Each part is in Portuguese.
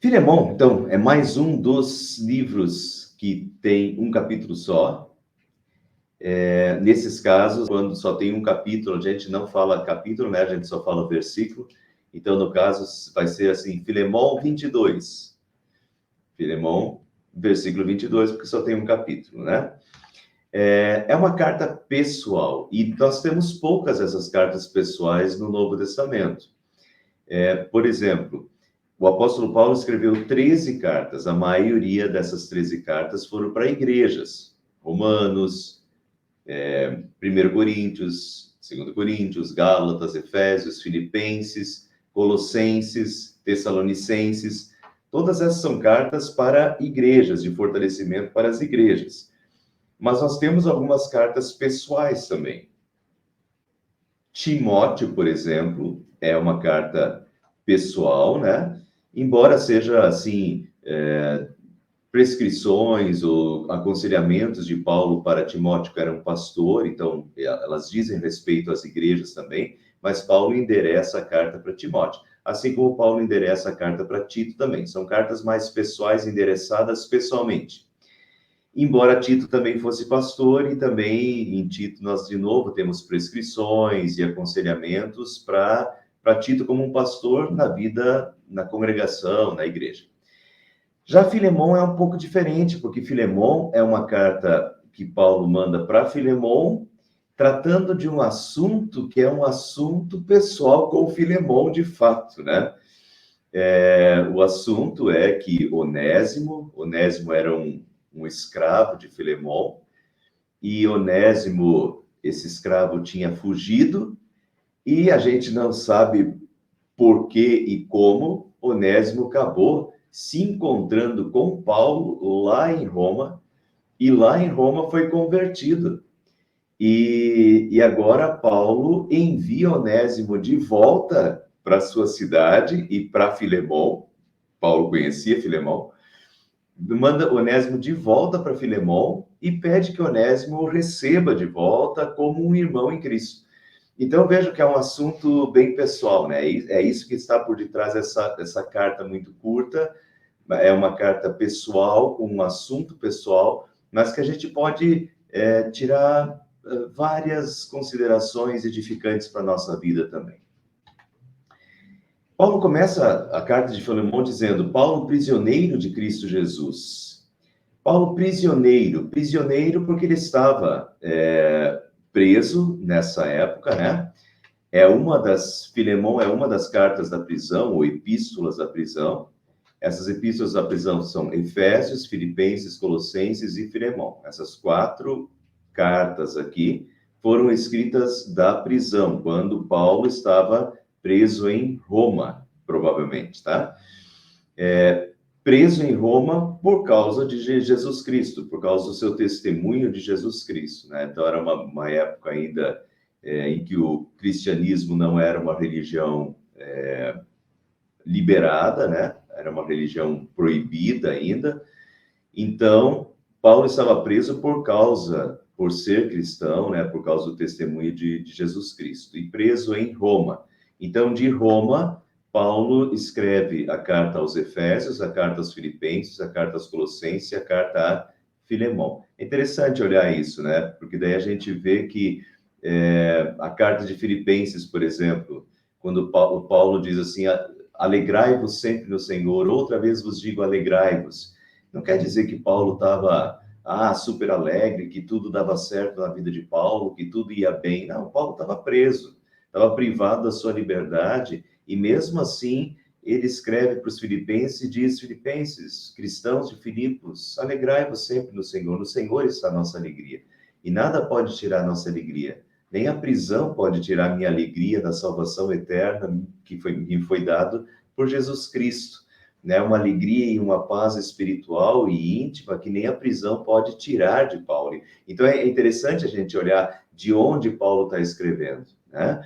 Filemão, então, é mais um dos livros que tem um capítulo só. Nesses casos, quando só tem um capítulo, a gente não fala capítulo, né? A gente só fala versículo. Então, no caso, vai ser assim, Filemão 22. Filemão, versículo 22, porque só tem um capítulo, né? É uma carta pessoal, e nós temos poucas dessas cartas pessoais no Novo Testamento. Por exemplo, o apóstolo Paulo escreveu 13 cartas, a maioria dessas 13 cartas foram para igrejas, Romanos, 1 Coríntios, 2 Coríntios, Gálatas, Efésios, Filipenses, Colossenses, Tessalonicenses, todas essas são cartas para igrejas, de fortalecimento para as igrejas. Mas nós temos algumas cartas pessoais também. Timóteo, por exemplo, é uma carta pessoal, né? Embora seja, assim, prescrições ou aconselhamentos de Paulo para Timóteo, que era um pastor, então elas dizem respeito às igrejas também, mas Paulo endereça a carta para Timóteo, assim como Paulo endereça a carta para Tito também. São cartas mais pessoais, endereçadas pessoalmente. Embora Tito também fosse pastor, e também em Tito nós, de novo, temos prescrições e aconselhamentos para Tito como um pastor na vida, na congregação, na igreja. Já Filemão é um pouco diferente, porque Filemão é uma carta que Paulo manda para Filemão, tratando de um assunto que é um assunto pessoal com Filemão, de fato, né? O assunto é que Onésimo era um escravo de Filemão, e Onésimo, esse escravo, tinha fugido, e a gente não sabe por que e como Onésimo acabou se encontrando com Paulo lá em Roma, e lá em Roma foi convertido. E agora Paulo envia Onésimo de volta para sua cidade e para Filemão. Paulo conhecia Filemão, manda Onésimo de volta para Filemão e pede que Onésimo o receba de volta como um irmão em Cristo. Então, vejo que é um assunto bem pessoal, né? É isso que está por detrás dessa carta muito curta. É uma carta pessoal, com um assunto pessoal, mas que a gente pode tirar várias considerações edificantes para a nossa vida também. Paulo começa a carta de Filemão dizendo: Paulo, prisioneiro de Cristo Jesus. Paulo, prisioneiro porque ele estava preso nessa época, né? Filemão é uma das cartas da prisão, ou epístolas da prisão. Essas epístolas da prisão são Efésios, Filipenses, Colossenses e Filemão. Essas 4 cartas aqui foram escritas da prisão, quando Paulo estava preso em Roma, provavelmente, tá? Preso em Roma por causa de Jesus Cristo, por causa do seu testemunho de Jesus Cristo, né? Então, era uma época ainda em que o cristianismo não era uma religião liberada, né? Era uma religião proibida ainda. Então, Paulo estava preso por ser cristão, né? Por causa do testemunho de Jesus Cristo, e preso em Roma. Então, de Roma, Paulo escreve a carta aos Efésios, a carta aos Filipenses, a carta aos Colossenses e a carta a Filemão. É interessante olhar isso, né? Porque daí a gente vê que a carta de Filipenses, por exemplo, quando Paulo diz assim: alegrai-vos sempre no Senhor, outra vez vos digo alegrai-vos. Não quer dizer que Paulo estava super alegre, que tudo dava certo na vida de Paulo, que tudo ia bem. Não, Paulo estava preso, estava privado da sua liberdade, e mesmo assim ele escreve para os filipenses e diz: Filipenses, cristãos de Filipos, alegrai-vos sempre no Senhor está a nossa alegria. E nada pode tirar a nossa alegria, nem a prisão pode tirar a minha alegria da salvação eterna que me foi dado por Jesus Cristo. Né? Uma alegria e uma paz espiritual e íntima que nem a prisão pode tirar de Paulo. Então, é interessante a gente olhar de onde Paulo está escrevendo, né?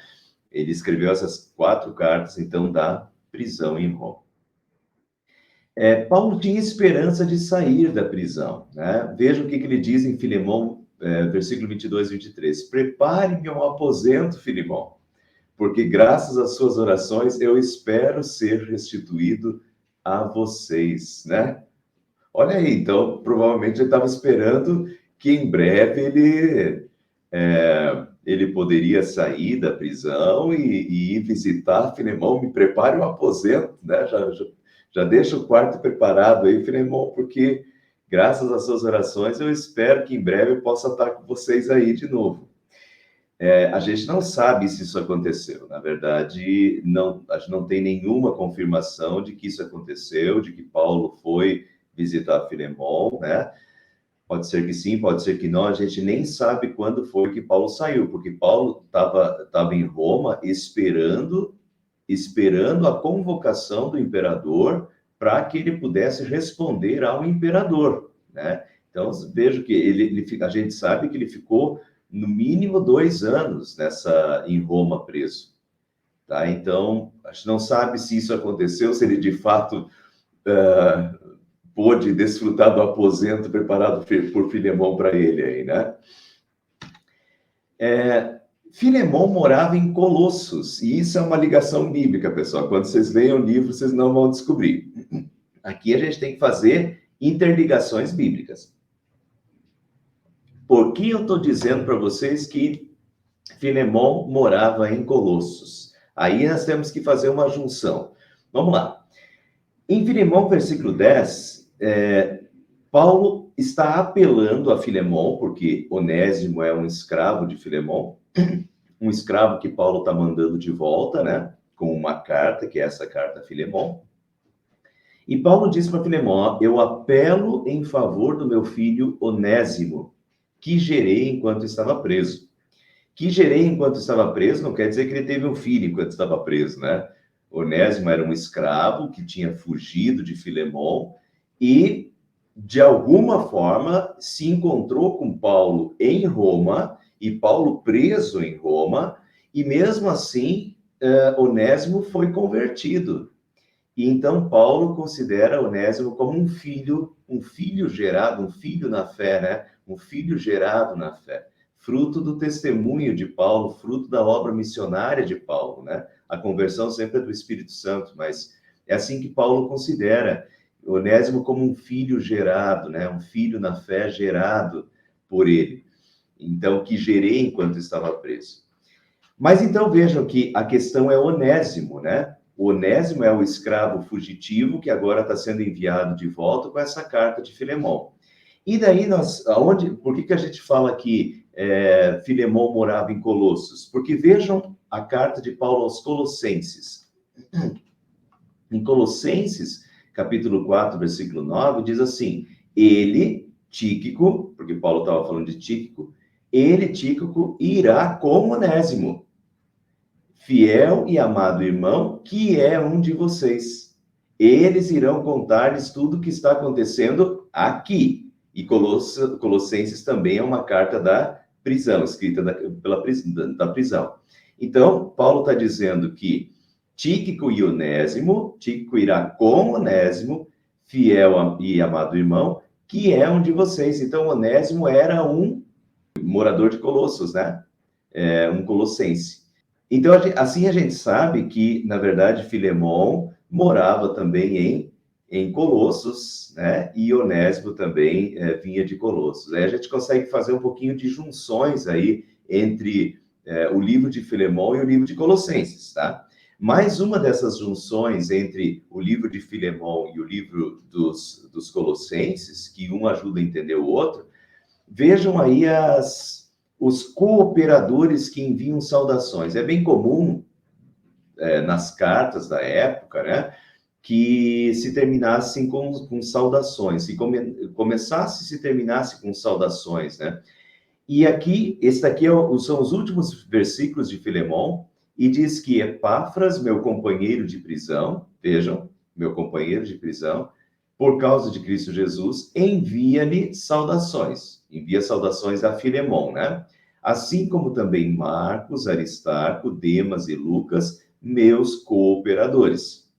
Ele escreveu essas 4 cartas, então, da prisão em Roma. Paulo tinha esperança de sair da prisão, né? Veja o que ele diz em Filemão, versículo 22 e 23. Prepare-me um aposento, Filemão, porque graças às suas orações eu espero ser restituído a vocês, né? Olha aí, então, provavelmente ele estava esperando que em breve ele poderia sair da prisão e ir visitar Filemão. Me prepare um aposento, né? Já deixa o quarto preparado aí, Filemão, porque graças às suas orações eu espero que em breve eu possa estar com vocês aí de novo. A gente não sabe se isso aconteceu. Na verdade, não, a gente não tem nenhuma confirmação de que isso aconteceu, de que Paulo foi visitar Filemão, né? Pode ser que sim, pode ser que não. A gente nem sabe quando foi que Paulo saiu, porque Paulo estava em Roma esperando a convocação do imperador para que ele pudesse responder ao imperador, né? Então, vejo que a gente sabe que ele ficou no mínimo 2 anos em Roma preso, tá? Então, a gente não sabe se isso aconteceu, se ele de fato pôde desfrutar do aposento preparado por Filemão para ele aí, né? Filemão morava em Colossos, e isso é uma ligação bíblica, pessoal. Quando vocês leem o livro, vocês não vão descobrir. Aqui a gente tem que fazer interligações bíblicas. Por que eu estou dizendo para vocês que Filemão morava em Colossos? Aí nós temos que fazer uma junção. Vamos lá. Em Filemão, versículo 10, Paulo está apelando a Filemão, porque Onésimo é um escravo de Filemão, um escravo que Paulo está mandando de volta, né? Com uma carta, que é essa carta a Filemão. E Paulo diz para Filemão: eu apelo em favor do meu filho Onésimo, que gerei enquanto estava preso. Que gerei enquanto estava preso não quer dizer que ele teve um filho enquanto estava preso, né? Onésimo era um escravo que tinha fugido de Filemão e, de alguma forma, se encontrou com Paulo em Roma, e Paulo preso em Roma, e mesmo assim, Onésimo foi convertido. E então Paulo considera Onésimo como um filho gerado, um filho na fé, né? Um filho gerado na fé, fruto do testemunho de Paulo, fruto da obra missionária de Paulo, né? A conversão sempre é do Espírito Santo, mas é assim que Paulo considera Onésimo como um filho gerado, né? Um filho na fé gerado por ele. Então, que gerei enquanto estava preso. Mas então vejam que a questão é Onésimo, né? O Onésimo é o escravo fugitivo que agora está sendo enviado de volta com essa carta de Filemão. E daí por que a gente fala que Filemão morava em Colossos? Porque vejam a carta de Paulo aos Colossenses. Em Colossenses, capítulo 4, versículo 9, diz assim: ele, Tíquico, porque Paulo estava falando de Tíquico, ele, Tíquico, irá com Onésimo, fiel e amado irmão, que é um de vocês. Eles irão contar-lhes tudo o que está acontecendo aqui. E Colossenses também é uma carta da prisão, escrita da prisão. Então, Paulo está dizendo que Tíquico e Onésimo, Tíquico irá com Onésimo, fiel e amado irmão, que é um de vocês. Então, Onésimo era um morador de Colossos, né? Um colossense. Então, assim a gente sabe que, na verdade, Filemão morava também em Colossos, né? E Onésimo também vinha de Colossos. Aí a gente consegue fazer um pouquinho de junções aí entre o livro de Filemão e o livro de Colossenses, tá? Mais uma dessas junções entre o livro de Filemão e o livro dos Colossenses, que um ajuda a entender o outro, vejam aí os cooperadores que enviam saudações. É bem comum nas cartas da época, né, que se terminassem com saudações, se começasse e se terminasse com saudações, né? E aqui, esse daqui são os últimos versículos de Filemão, e diz que Epáfras, meu companheiro de prisão, vejam, meu companheiro de prisão, por causa de Cristo Jesus, envia saudações a Filemão, né? Assim como também Marcos, Aristarco, Demas e Lucas, meus cooperadores.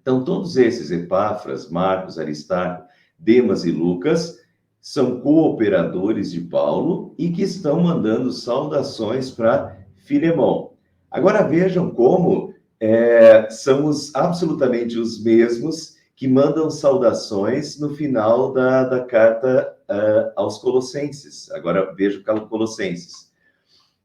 Então, todos esses, Epáfras, Marcos, Aristarco, Demas e Lucas, são cooperadores de Paulo e que estão mandando saudações para Filemão. Agora vejam como são absolutamente os mesmos que mandam saudações no final da carta aos Colossenses. Agora veja o Colossenses.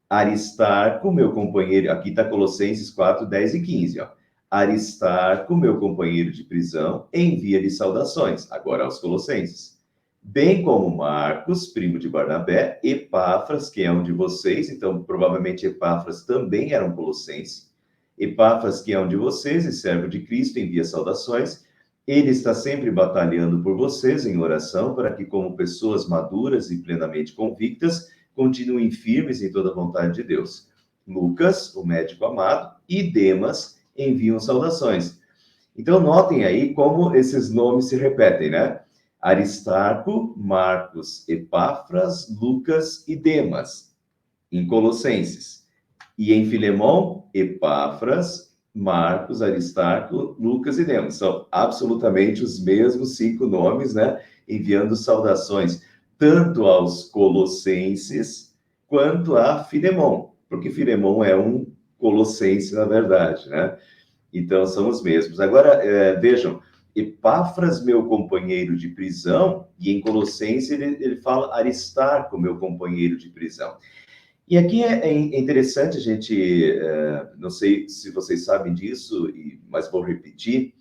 Aristarco, meu companheiro, aqui está Colossenses 4, 10 e 15, ó. Aristarco, meu companheiro de prisão, envia-lhe saudações, agora aos Colossenses. Bem como Marcos, primo de Barnabé, Epáfras, que é um de vocês, então provavelmente Epáfras também era um colossense. Epáfras, que é um de vocês e servo de Cristo, envia saudações. Ele está sempre batalhando por vocês em oração, para que, como pessoas maduras e plenamente convictas, continuem firmes em toda a vontade de Deus. Lucas, o médico amado, e Demas enviam saudações. Então, notem aí como esses nomes se repetem, né? Aristarco, Marcos, Epáfras, Lucas e Demas, em Colossenses. E em Filemão, Epáfras, Marcos, Aristarco, Lucas e Demas. São absolutamente os mesmos 5 nomes, né? Enviando saudações, tanto aos Colossenses, quanto a Filemão, porque Filemão é um colossense, na verdade, né? Então, são os mesmos. Agora, vejam, Epáfras, meu companheiro de prisão, e em Colossenses ele fala Aristarco, meu companheiro de prisão. E aqui é interessante a gente, não sei se vocês sabem disso, mas vou repetir,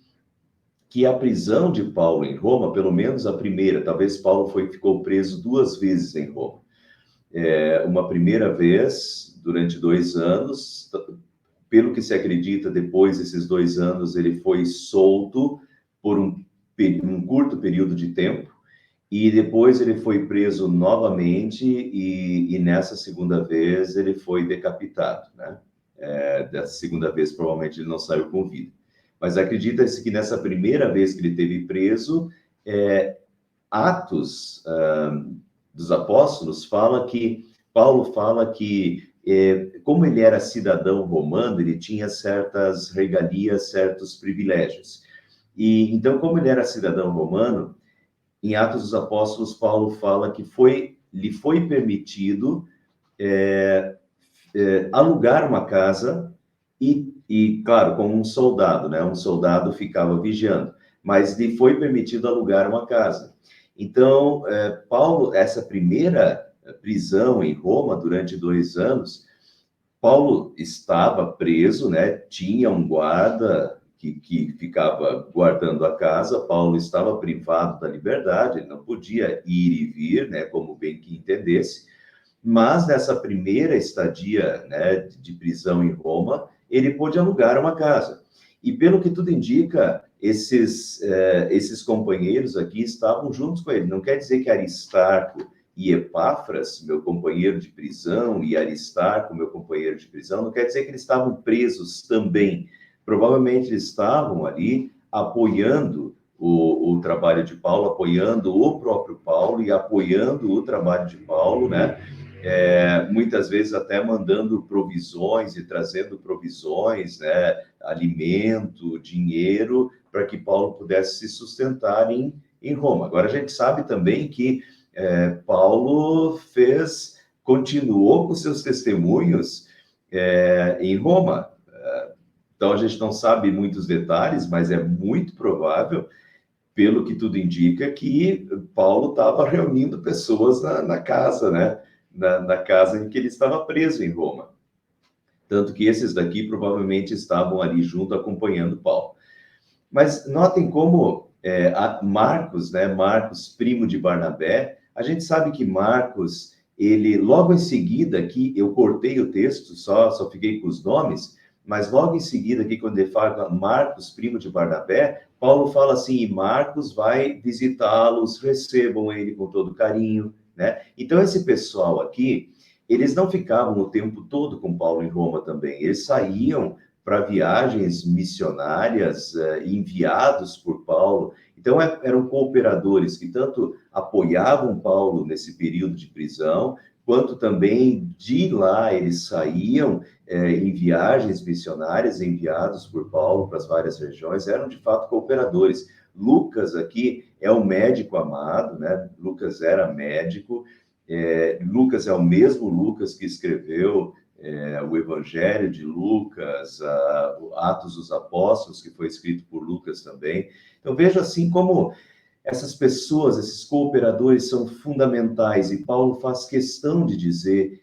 que a prisão de Paulo em Roma, pelo menos a primeira, talvez Paulo ficou preso 2 vezes em Roma. Uma primeira vez, durante 2 anos, pelo que se acredita, depois desses 2 anos, ele foi solto por um curto período de tempo, e depois ele foi preso novamente, e nessa segunda vez ele foi decapitado, né? Dessa segunda vez, provavelmente, ele não saiu com vida. Mas acredita-se que nessa primeira vez que ele teve preso, Atos dos Apóstolos Paulo fala que, como ele era cidadão romano, ele tinha certas regalias, certos privilégios. E então, como ele era cidadão romano, em Atos dos Apóstolos, Paulo fala que lhe foi permitido alugar uma casa e, claro, como um soldado, né? Um soldado ficava vigiando, mas lhe foi permitido alugar uma casa. Então, Paulo, essa primeira prisão em Roma durante 2 anos, Paulo estava preso, né? Tinha um guarda que ficava guardando a casa. Paulo estava privado da liberdade, ele não podia ir e vir, né? Como bem que entendesse. Mas nessa primeira estadia, né, de prisão em Roma, ele pôde alugar uma casa. E pelo que tudo indica, esses companheiros aqui estavam juntos com ele. Não quer dizer que Aristarco e Epáfras, meu companheiro de prisão, e Aristarco, meu companheiro de prisão, não quer dizer que eles estavam presos também. Provavelmente eles estavam ali apoiando o trabalho de Paulo, apoiando o próprio Paulo e apoiando o trabalho de Paulo, né? Muitas vezes até mandando provisões e trazendo provisões, né? Alimento, dinheiro, para que Paulo pudesse se sustentar em Roma. Agora, a gente sabe também que Paulo continuou com seus testemunhos em Roma. Então, a gente não sabe muitos detalhes, mas é muito provável, pelo que tudo indica, que Paulo estava reunindo pessoas na casa, né? Na casa em que ele estava preso em Roma. Tanto que esses daqui provavelmente estavam ali junto, acompanhando Paulo. Mas notem como Marcos, né? Marcos, primo de Barnabé, a gente sabe que Marcos, ele, logo em seguida, aqui, eu cortei o texto, só fiquei com os nomes, mas logo em seguida, aqui, quando ele fala Marcos, primo de Barnabé, Paulo fala assim, e Marcos vai visitá-los, recebam ele com todo carinho, né? Então, esse pessoal aqui, eles não ficavam o tempo todo com Paulo em Roma também, eles saíam para viagens missionárias enviados por Paulo. Então, eram cooperadores que tanto apoiavam Paulo nesse período de prisão, quanto também de lá eles saíam em viagens missionárias enviados por Paulo para as várias regiões, eram de fato cooperadores. Lucas aqui é um médico amado, né? Lucas era médico, Lucas é o mesmo Lucas que escreveu o Evangelho de Lucas, o Atos dos Apóstolos, que foi escrito por Lucas também. Então, veja assim como essas pessoas, esses cooperadores são fundamentais, e Paulo faz questão de dizer,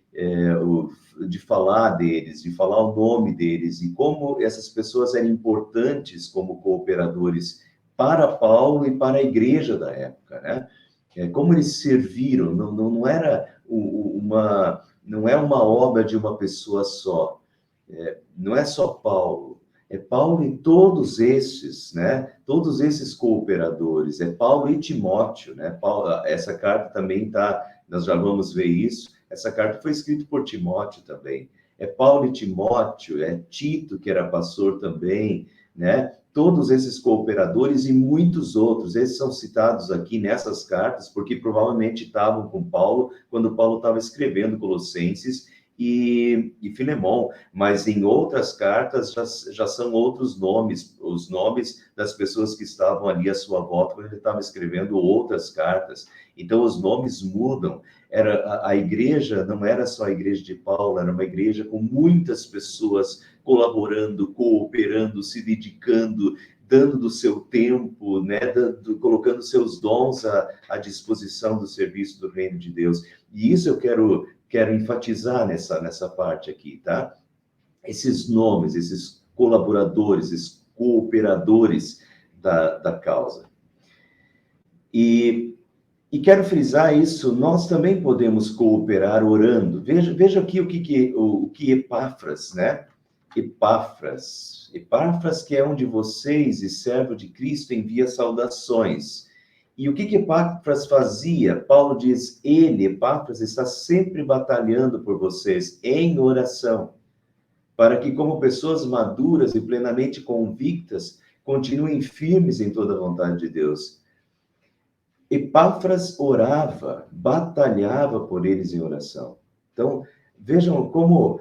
de falar deles, de falar o nome deles, e como essas pessoas eram importantes como cooperadores para Paulo e para a igreja da época, né? Como eles serviram, não era não é uma obra de uma pessoa só, não é só Paulo, é Paulo e todos esses, né? Todos esses cooperadores, é Paulo e Timóteo, né? Paulo, essa carta também nós já vamos ver isso, essa carta foi escrita por Timóteo também. É Paulo e Timóteo, é Tito, que era pastor também, né? Todos esses cooperadores e muitos outros, esses são citados aqui nessas cartas, porque provavelmente estavam com Paulo, quando Paulo estava escrevendo Colossenses e Filemão, mas em outras cartas já são outros nomes, os nomes das pessoas que estavam ali à sua volta, quando ele estava escrevendo outras cartas. Então, os nomes mudam. A igreja não era só a igreja de Paulo, era uma igreja com muitas pessoas colaborando, cooperando, se dedicando, dando do seu tempo, né, colocando seus dons à disposição do serviço do reino de Deus. E isso eu quero enfatizar nessa parte aqui, tá? Esses nomes, esses colaboradores, esses cooperadores da causa. E quero frisar isso, nós também podemos cooperar orando. Veja aqui o que Epáfras, né? Epáfras, que é um de vocês e servo de Cristo, envia saudações. E o que Epáfras fazia? Paulo diz, Epáfras, está sempre batalhando por vocês em oração, para que, como pessoas maduras e plenamente convictas, continuem firmes em toda a vontade de Deus. Epáfras orava, batalhava por eles em oração. Então, vejam como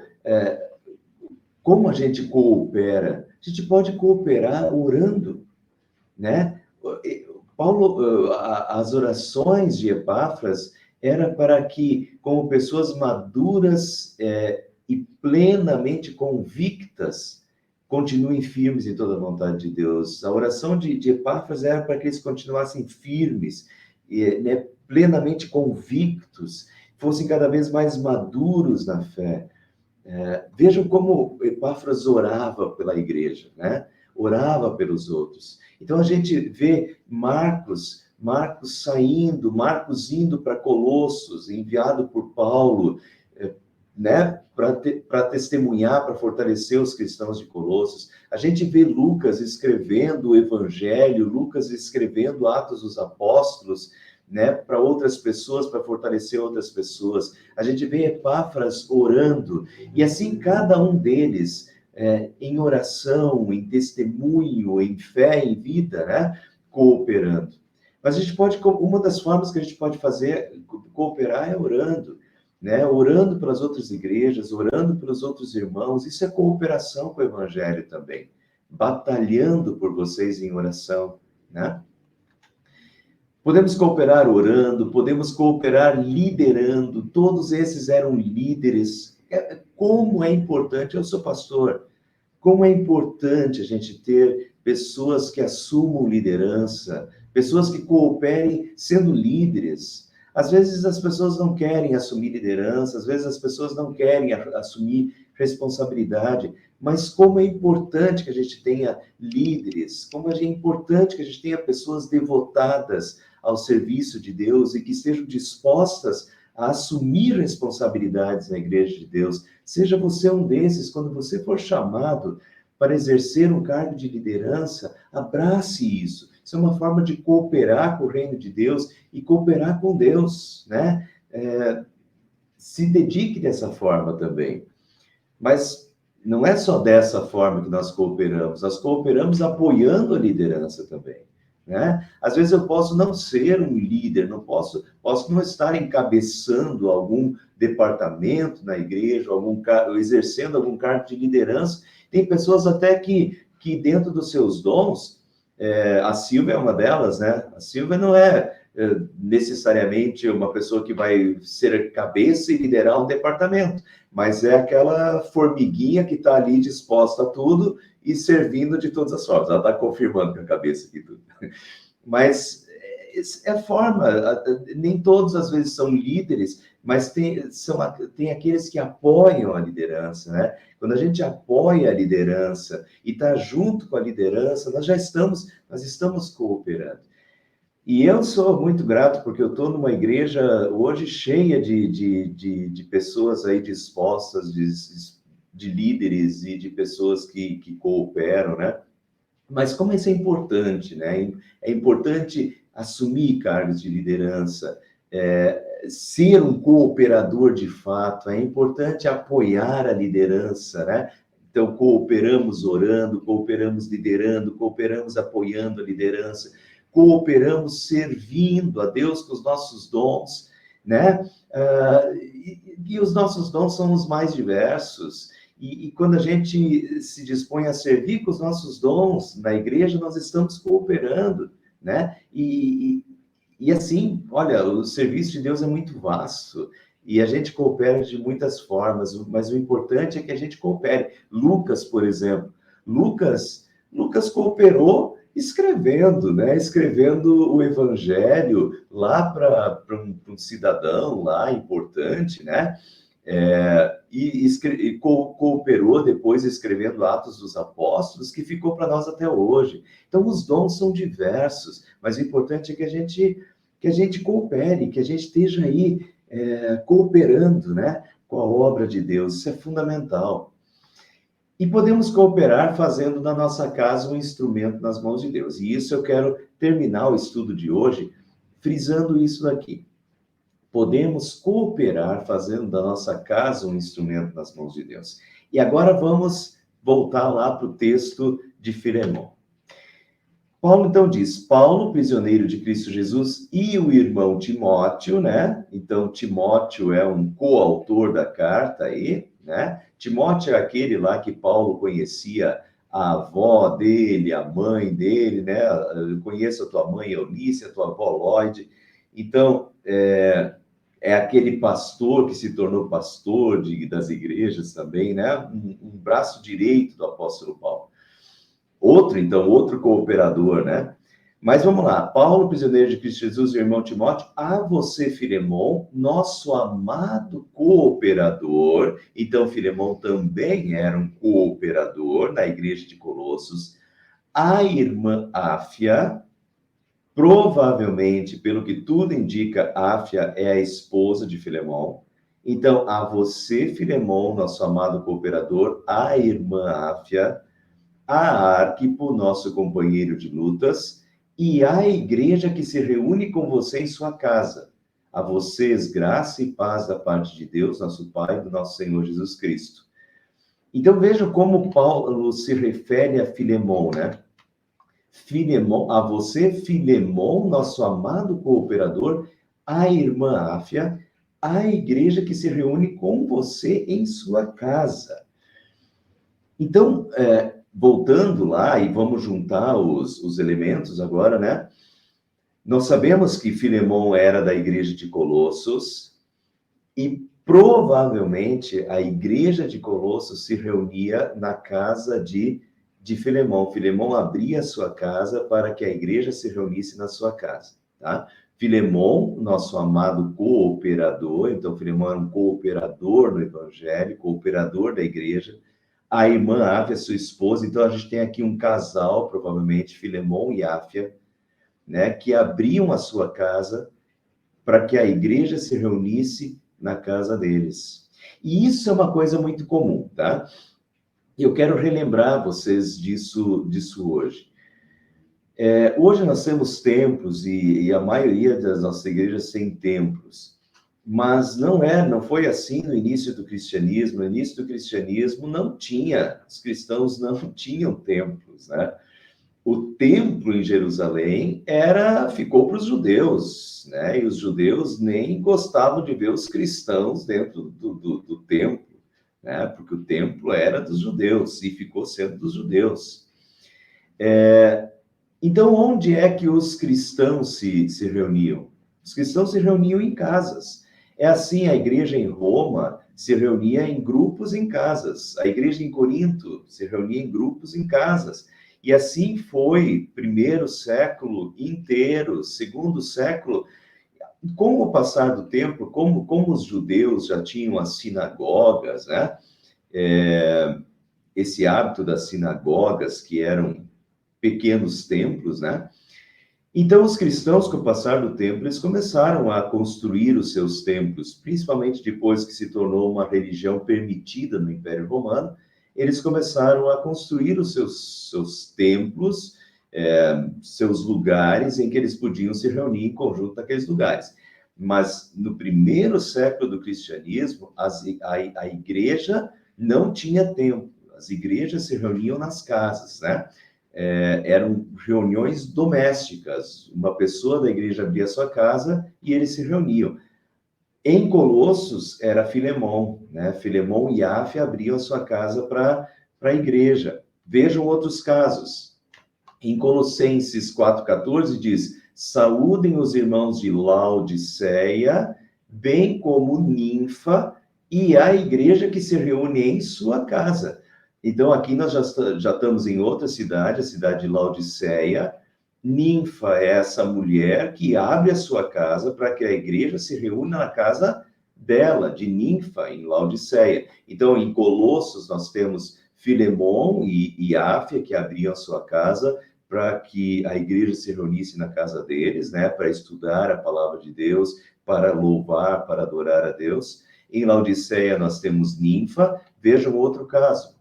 a gente coopera. A gente pode cooperar orando, né? Paulo, as orações de Epáfras era para que, como pessoas maduras e plenamente convictas, continuem firmes em toda a vontade de Deus. A oração de Epáfras era para que eles continuassem firmes, né, plenamente convictos, fossem cada vez mais maduros na fé. Vejam como Epáfras orava pela igreja, né? Orava pelos outros. Então a gente vê Marcos saindo, Marcos indo para Colossos, enviado por Paulo, né? Para testemunhar, para fortalecer os cristãos de Colossos. A gente vê Lucas escrevendo o Evangelho, Lucas escrevendo Atos dos Apóstolos, né, para outras pessoas, para fortalecer outras pessoas. A gente vê Epáfras orando, e assim cada um deles, em oração, em testemunho, em fé, em vida, né, cooperando. Mas a gente pode, uma das formas que a gente pode fazer, cooperar é orando, né, orando pelas outras igrejas, orando pelos outros irmãos. Isso é cooperação com o Evangelho também, batalhando por vocês em oração, né? Podemos cooperar orando, podemos cooperar liderando, todos esses eram líderes. Como é importante, eu sou pastor, como é importante a gente ter pessoas que assumam liderança, pessoas que cooperem sendo líderes. Às vezes as pessoas não querem assumir liderança, às vezes as pessoas não querem assumir responsabilidade, mas como é importante que a gente tenha líderes, como é importante que a gente tenha pessoas devotadas ao serviço de Deus e que estejam dispostas a assumir responsabilidades na igreja de Deus. Seja você um desses, quando você for chamado para exercer um cargo de liderança, abrace isso. Isso é uma forma de cooperar com o reino de Deus e cooperar com Deus, né? Se dedique dessa forma também. Mas não é só dessa forma que nós cooperamos apoiando a liderança também, né? Às vezes eu posso não ser um líder, posso não estar encabeçando algum departamento na igreja, exercendo algum cargo de liderança. Tem pessoas até que dentro dos seus dons, a Silvia é uma delas, né? A Silvia não é necessariamente uma pessoa que vai ser cabeça e liderar um departamento, mas é aquela formiguinha que está ali disposta a tudo e servindo de todas as formas. Ela está confirmando com a cabeça aqui tudo. Mas é a forma, nem todos às vezes são líderes, mas tem aqueles que apoiam a liderança, né? Quando a gente apoia a liderança e está junto com a liderança, nós estamos cooperando. E eu sou muito grato porque eu estou numa igreja hoje cheia de pessoas aí dispostas, de líderes e de pessoas que cooperam, né? Mas como isso é importante, né? É importante assumir cargos de liderança, ser um cooperador de fato, é importante apoiar a liderança, né? Então, cooperamos orando, cooperamos liderando, cooperamos apoiando a liderança, cooperamos servindo a Deus com os nossos dons, né? E os nossos dons são os mais diversos. E quando a gente se dispõe a servir com os nossos dons na igreja, nós estamos cooperando, né? E assim, olha, o serviço de Deus é muito vasto e a gente coopera de muitas formas, mas o importante é que a gente coopere. Lucas, por exemplo, Lucas cooperou escrevendo, né? Escrevendo o evangelho lá para um cidadão lá importante, né? E cooperou depois escrevendo Atos dos Apóstolos, que ficou para nós até hoje. Então, os dons são diversos, mas o importante é que a gente coopere, que a gente esteja aí cooperando, né, com a obra de Deus. Isso é fundamental. E podemos cooperar fazendo da nossa casa um instrumento nas mãos de Deus. E isso eu quero terminar o estudo de hoje frisando isso daqui. Podemos cooperar fazendo da nossa casa um instrumento nas mãos de Deus. E agora vamos voltar lá para o texto de Filemão. Paulo então diz, Paulo, prisioneiro de Cristo Jesus, e o irmão Timóteo, né? Então, Timóteo é um coautor da carta aí, né? Timóteo é aquele lá que Paulo conhecia a avó dele, a mãe dele, né? Eu conheço a tua mãe Eunice, a tua avó Lloyd. Então, é aquele pastor que se tornou pastor das igrejas também, né? Um braço direito do apóstolo Paulo. Outro cooperador, né? Mas vamos lá. Paulo, prisioneiro de Cristo Jesus, e o irmão Timóteo, a você, Filemão, nosso amado cooperador. Então, Filemão também era um cooperador na igreja de Colossos. A irmã Áfia, provavelmente, pelo que tudo indica, Áfia é a esposa de Filemão. Então, a você, Filemão, nosso amado cooperador, a irmã Áfia, a Arquipo, nosso companheiro de lutas, e a igreja que se reúne com você em sua casa. A vocês, graça e paz da parte de Deus, nosso Pai, e do nosso Senhor Jesus Cristo. Então, vejam como Paulo se refere a Filemão, né? Filemão, a você, Filemão, nosso amado cooperador, a irmã Áfia, a igreja que se reúne com você em sua casa. Então, voltando lá, e vamos juntar os elementos agora, né? Nós sabemos que Filemão era da igreja de Colossos e provavelmente a igreja de Colossos se reunia na casa de Filemão. Filemão abria a sua casa para que a igreja se reunisse na sua casa, tá? Filemão, nosso amado cooperador, então Filemão era um cooperador no evangelho, cooperador da igreja. A irmã Áfia, sua esposa, então a gente tem aqui um casal, provavelmente Filemão e Áfia, né, que abriam a sua casa para que a igreja se reunisse na casa deles. E isso é uma coisa muito comum, tá? E eu quero relembrar vocês disso hoje. Hoje nós temos templos e a maioria das nossas igrejas tem templos. Mas não foi assim no início do cristianismo. No início do cristianismo os cristãos não tinham templos, né? O templo em Jerusalém ficou para os judeus, né? E os judeus nem gostavam de ver os cristãos dentro do templo, né? Porque o templo era dos judeus e ficou sendo dos judeus. Então, onde é que os cristãos se reuniam? Os cristãos se reuniam em casas. É assim, a igreja em Roma se reunia em grupos em casas. A igreja em Corinto se reunia em grupos em casas. E assim foi primeiro século inteiro, segundo século. Com o passar do tempo, como os judeus já tinham as sinagogas, né? Esse hábito das sinagogas, que eram pequenos templos, né? Então, os cristãos, com o passar do tempo, eles começaram a construir os seus templos, principalmente depois que se tornou uma religião permitida no Império Romano, eles começaram a construir os seus templos, seus lugares em que eles podiam se reunir em conjunto naqueles lugares. Mas no primeiro século do cristianismo, a igreja não tinha templo, as igrejas se reuniam nas casas, né? Eram reuniões domésticas. Uma pessoa da igreja abria sua casa e eles se reuniam. Em Colossos era Filemão, né? Filemão e Áfia abriam a sua casa para a igreja. Vejam outros casos. Em Colossenses 4,14 diz: saúdem os irmãos de Laodiceia, bem como Ninfa e a igreja que se reúne em sua casa. Então, aqui nós já estamos em outra cidade, a cidade de Laodiceia. Ninfa é essa mulher que abre a sua casa para que a igreja se reúna na casa dela, de Ninfa, em Laodiceia. Então, em Colossos, nós temos Filemon e Áfia, que abriam a sua casa para que a igreja se reunisse na casa deles, né, para estudar a palavra de Deus, para louvar, para adorar a Deus. Em Laodiceia, nós temos Ninfa. Vejam outro caso.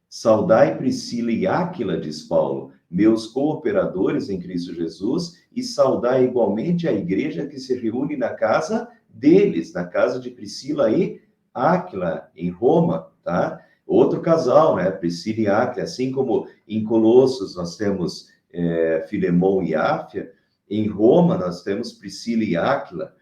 Saudai Priscila e Áquila, diz Paulo, meus cooperadores em Cristo Jesus, e saudai igualmente a igreja que se reúne na casa deles, na casa de Priscila e Áquila, em Roma, tá? Outro casal, né? Priscila e Áquila, assim como em Colossos nós temos Filemão e Áfia, em Roma nós temos Priscila e Áquila,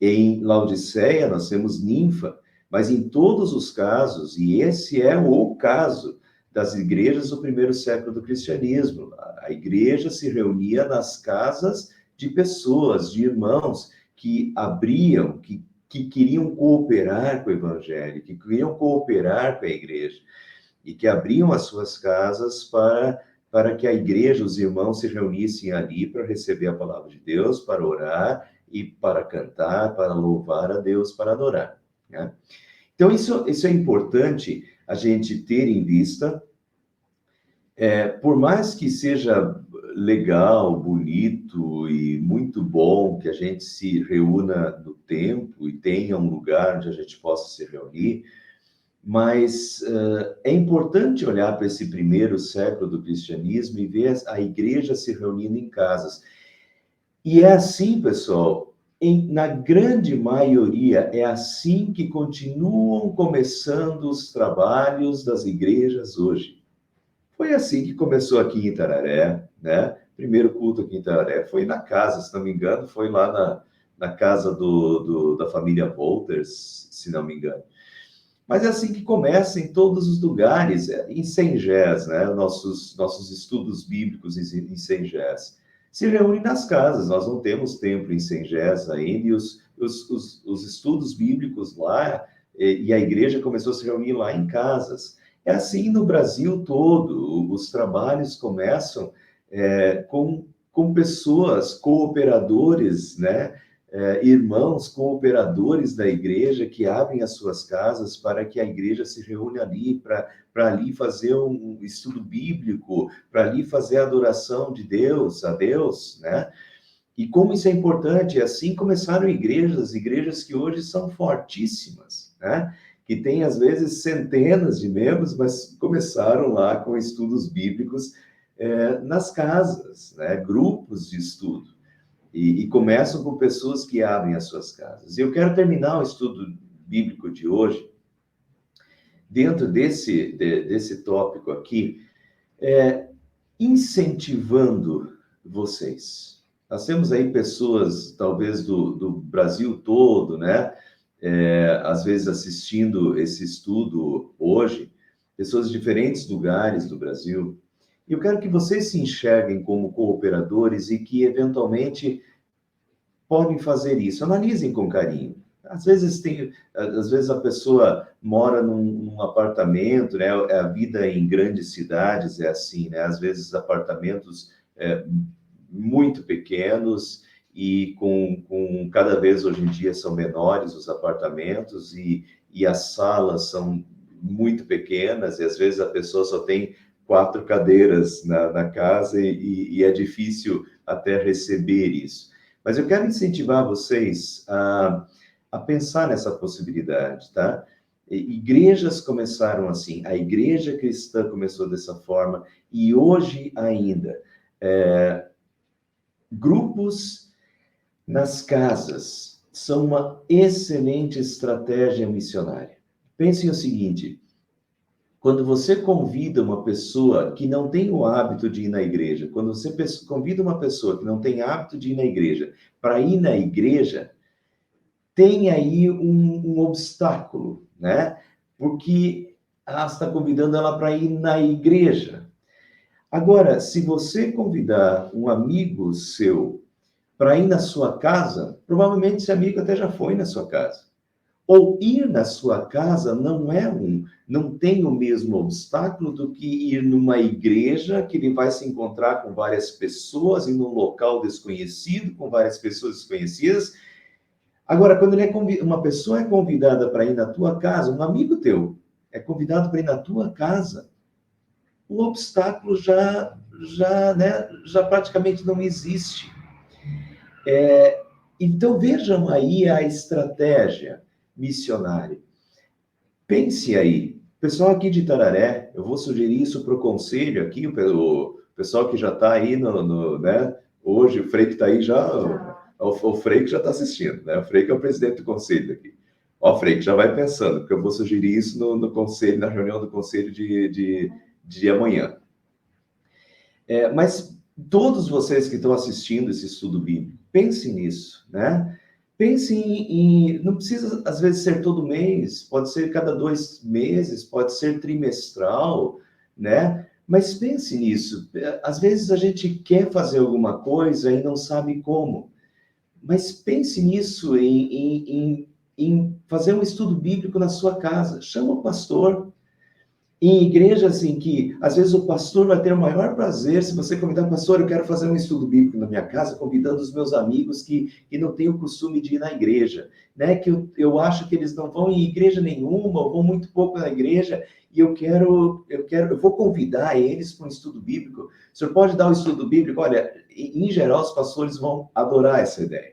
em Laodiceia nós temos Ninfa, mas em todos os casos, e esse é o caso das igrejas do primeiro século do cristianismo, a igreja se reunia nas casas de pessoas, de irmãos que abriam, que queriam cooperar com o evangelho, que queriam cooperar com a igreja, e que abriam as suas casas para que a igreja, os irmãos se reunissem ali para receber a palavra de Deus, para orar e para cantar, para louvar a Deus, para adorar, né? Então, isso é importante a gente ter em vista. Por mais que seja legal, bonito e muito bom que a gente se reúna no templo e tenha um lugar onde a gente possa se reunir, mas é importante olhar para esse primeiro século do cristianismo e ver a igreja se reunindo em casas. E é assim, pessoal, na grande maioria, é assim que continuam começando os trabalhos das igrejas hoje. Foi assim que começou aqui em Itararé, né? Primeiro culto aqui em Itararé foi na casa, se não me engano, foi lá na casa da família Wolters, se não me engano. Mas é assim que começa em todos os lugares, em Sengés, né? Nossos estudos bíblicos em Sengés. Se reúnem nas casas, nós não temos templo em Sengés ainda, e os estudos bíblicos lá, e a igreja começou a se reunir lá em casas. É assim no Brasil todo, os trabalhos começam com pessoas, cooperadores, né? Irmãos cooperadores da igreja que abrem as suas casas para que a igreja se reúna ali, para ali fazer um estudo bíblico, para ali fazer a adoração de Deus, a Deus, né? E como isso é importante, assim começaram igrejas que hoje são fortíssimas, né? Que têm, às vezes, centenas de membros, mas começaram lá com estudos bíblicos nas casas, né? Grupos de estudo. E começam com pessoas que abrem as suas casas. E eu quero terminar o estudo bíblico de hoje, dentro desse tópico aqui, incentivando vocês. Nós temos aí pessoas, talvez, do Brasil todo, né? Às vezes assistindo esse estudo hoje, pessoas de diferentes lugares do Brasil. Eu quero que vocês se enxerguem como cooperadores e que, eventualmente, podem fazer isso. Analisem com carinho. Às vezes a pessoa mora num apartamento, né? A vida em grandes cidades é assim, né? Às vezes apartamentos muito pequenos e com cada vez hoje em dia são menores os apartamentos e as salas são muito pequenas e às vezes a pessoa só tem 4 cadeiras na casa e é difícil até receber isso. Mas eu quero incentivar vocês a pensar nessa possibilidade, tá? Igrejas começaram assim, a igreja cristã começou dessa forma, e hoje ainda, grupos nas casas são uma excelente estratégia missionária. Pensem o seguinte, quando você convida uma pessoa que não tem o hábito de ir na igreja, quando você convida uma pessoa que não tem hábito de ir na igreja, para ir na igreja, tem aí um obstáculo, né? Porque está convidando ela para ir na igreja. Agora, se você convidar um amigo seu para ir na sua casa, provavelmente esse amigo até já foi na sua casa. Ou ir na sua casa não tem o mesmo obstáculo do que ir numa igreja que ele vai se encontrar com várias pessoas em um local desconhecido, com várias pessoas desconhecidas. Agora, quando uma pessoa é convidada para ir na tua casa, um amigo teu é convidado para ir na tua casa, o obstáculo já praticamente não existe. Então, vejam aí a estratégia missionária. Pense aí, pessoal aqui de Itararé, eu vou sugerir isso para o conselho aqui, o pessoal que já está aí né? Hoje, o Frei que está aí o Frei que já está assistindo, né? O Frei que é o presidente do conselho aqui. Ó, Frei, que já vai pensando, porque eu vou sugerir isso no conselho, na reunião do conselho de amanhã. Mas todos vocês que estão assistindo esse estudo bíblico, pensem nisso, né? Pensem não precisa, às vezes, ser todo mês, pode ser cada 2 meses, pode ser trimestral, né? Mas pense nisso. Às vezes a gente quer fazer alguma coisa e não sabe como. Mas pense nisso, em fazer um estudo bíblico na sua casa. Chama o pastor. Em igrejas assim que, às vezes, o pastor vai ter o maior prazer, se você convidar, pastor, eu quero fazer um estudo bíblico na minha casa, convidando os meus amigos que não têm o costume de ir na igreja, né? Que eu acho que eles não vão em igreja nenhuma, ou vão muito pouco na igreja, e eu vou convidar eles para um estudo bíblico. O senhor pode dar um estudo bíblico? Olha, em geral, os pastores vão adorar essa ideia.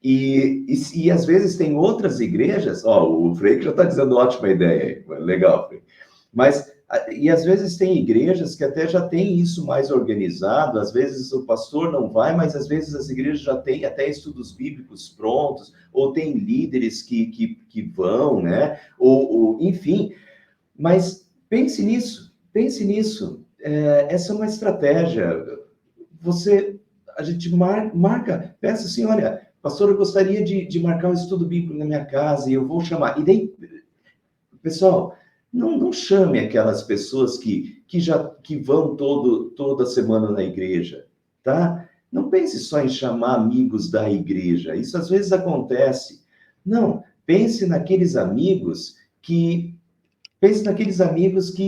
E às vezes tem outras igrejas, o Frei já está dizendo ótima ideia, legal, Frei. Mas, e às vezes tem igrejas que até já tem isso mais organizado, às vezes o pastor não vai, mas às vezes as igrejas já têm até estudos bíblicos prontos, ou tem líderes que vão, né? Enfim, mas pense nisso. Essa é uma estratégia. A gente marca, pensa assim, olha, pastor, eu gostaria de marcar um estudo bíblico na minha casa, e eu vou chamar. E daí, pessoal, não chame aquelas pessoas que vão toda semana na igreja, tá? Não pense só em chamar amigos da igreja. Isso às vezes acontece. Não, pense naqueles amigos que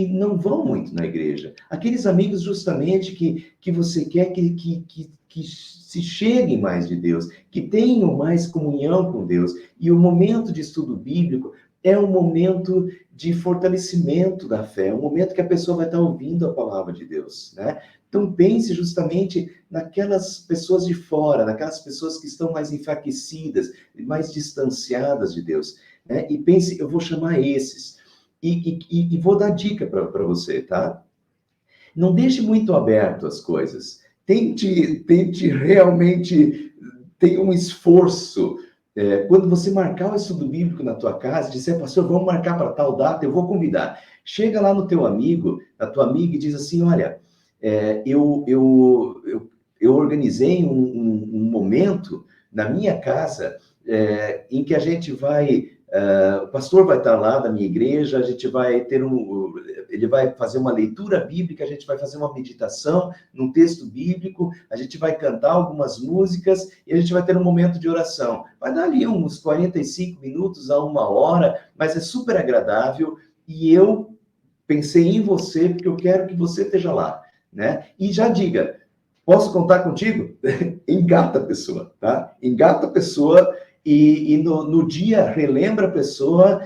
não vão muito na igreja. Aqueles amigos justamente que você quer que se cheguem mais de Deus, que tenham mais comunhão com Deus. E o momento de estudo bíblico é um momento de fortalecimento da fé, é um momento que a pessoa vai estar ouvindo a palavra de Deus, né? Então pense justamente naquelas pessoas de fora, naquelas pessoas que estão mais enfraquecidas, mais distanciadas de Deus, né? E pense, eu vou chamar esses. E vou dar dica para você, tá? Não deixe muito aberto as coisas. Tente realmente ter um esforço. Quando você marcar o estudo bíblico na tua casa, disser, pastor, vamos marcar para tal data, eu vou convidar. Chega lá no teu amigo, na tua amiga, e diz assim, olha, eu organizei um momento na minha casa em que a gente vai O pastor vai estar lá da minha igreja, a gente vai ter ele vai fazer uma leitura bíblica, a gente vai fazer uma meditação num texto bíblico, a gente vai cantar algumas músicas e a gente vai ter um momento de oração. Vai dar ali uns 45 minutos a 1 hora, mas é super agradável e eu pensei em você porque eu quero que você esteja lá, né? E já diga, posso contar contigo? Engata a pessoa, tá? Engata a pessoa e no dia relembra a pessoa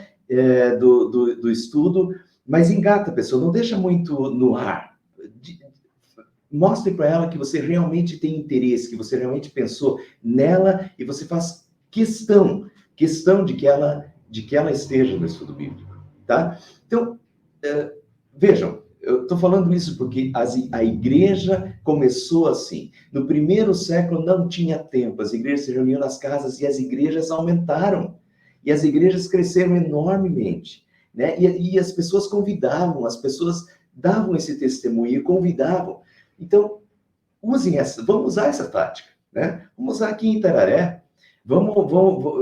do estudo, mas engata a pessoa, não deixa muito no ar. Mostre para ela que você realmente tem interesse, que você realmente pensou nela e você faz questão de que ela esteja no estudo bíblico, tá? Então, vejam, eu estou falando isso porque a igreja começou assim. No primeiro século não tinha tempo, as igrejas se reuniam nas casas e as igrejas aumentaram. E as igrejas cresceram enormemente, né? E as pessoas convidavam, as pessoas davam esse testemunho e convidavam. Então, vamos usar essa tática, né? Vamos usar aqui em Itararé,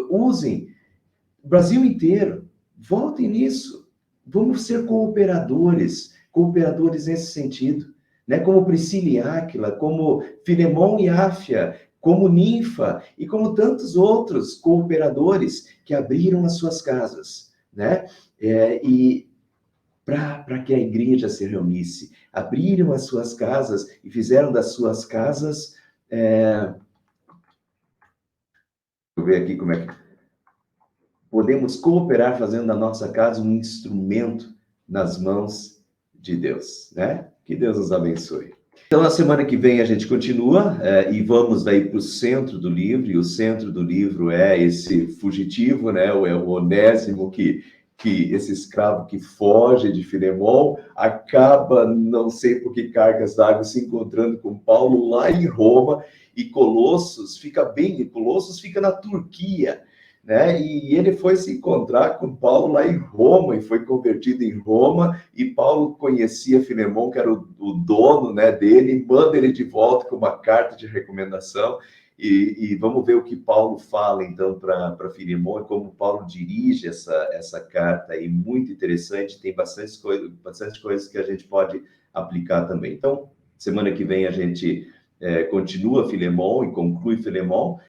usem o Brasil inteiro, voltem nisso, vamos ser cooperadores nesse sentido, né? Como Priscila e Áquila, como Filemão e Áfia, como Ninfa e como tantos outros cooperadores que abriram as suas casas, né? E para que a igreja se reunisse, abriram as suas casas e fizeram das suas casas. Deixa eu ver aqui como é que podemos cooperar fazendo da nossa casa um instrumento nas mãos de Deus, né? Que Deus nos abençoe. Então, na semana que vem a gente continua e vamos daí para o centro do livro, e o centro do livro é esse fugitivo, né? É o Onésimo, que esse escravo que foge de Filemão, acaba, não sei por que cargas d'água, se encontrando com Paulo lá em Roma, e Colossos fica na Turquia, né? E ele foi se encontrar com Paulo lá em Roma, e foi convertido em Roma, e Paulo conhecia Filemão, que era o dono, né, dele, e manda ele de volta com uma carta de recomendação, e vamos ver o que Paulo fala, então, para Filemão, e como Paulo dirige essa carta aí, muito interessante, tem bastante coisas que a gente pode aplicar também. Então, semana que vem a gente continua Filemão e conclui Filemão,